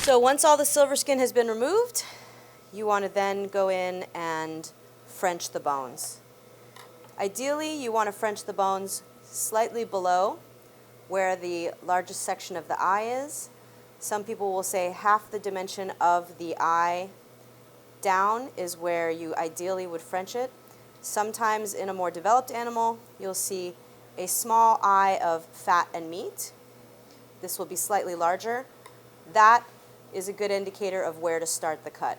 So once all the silver skin has been removed, you want to then go in and French the bones. Ideally, you want to French the bones slightly below where the largest section of the eye is. Some people will say half the dimension of the eye down is where you ideally would French it. Sometimes in a more developed animal, you'll see a small eye of fat and meat. This will be slightly larger. That is a good indicator of where to start the cut.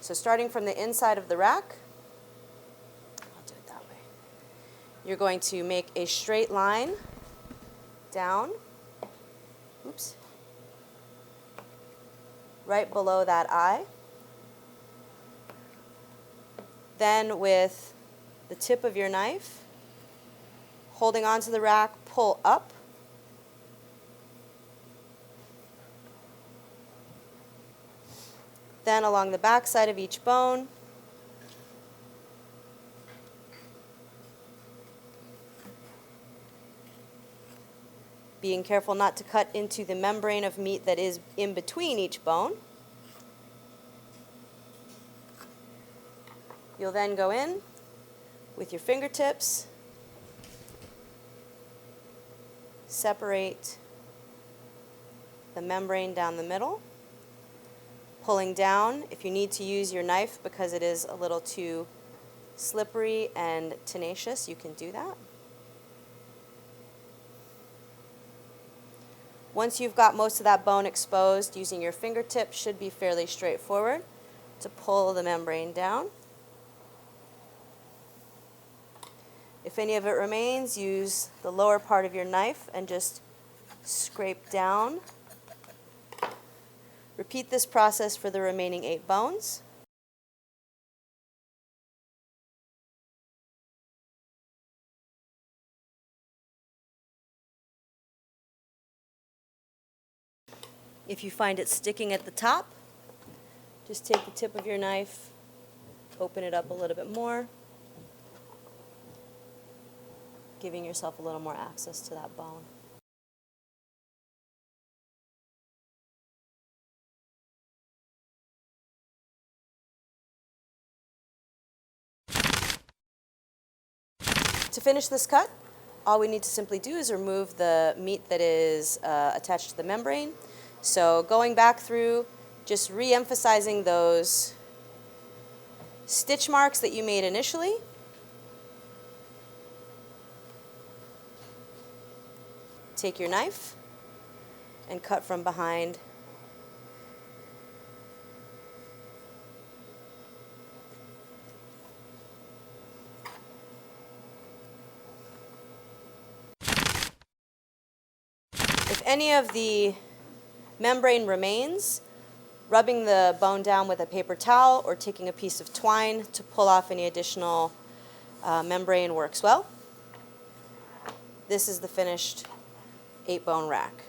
So starting from the inside of the rack, I'll do it that way. You're going to make a straight line down, oops, right below that eye. Then with the tip of your knife, holding onto the rack, pull up. Then along the back side of each bone, being careful not to cut into the membrane of meat that is in between each bone. You'll then go in with your fingertips, separate the membrane down the middle, pulling down. If you need to use your knife because it is a little too slippery and tenacious, you can do that. Once you've got most of that bone exposed, using your fingertip should be fairly straightforward to pull the membrane down. If any of it remains, use the lower part of your knife and just scrape down. Repeat this process for the remaining 8 bones. If you find it sticking at the top, just take the tip of your knife, open it up a little bit more, giving yourself a little more access to that bone. To finish this cut, all we need to simply do is remove the meat that is attached to the membrane. So going back through, just re-emphasizing those stitch marks that you made initially. Take your knife and cut from behind. If any of the membrane remains, rubbing the bone down with a paper towel or taking a piece of twine to pull off any additional membrane works well. This is the finished 8-bone rack.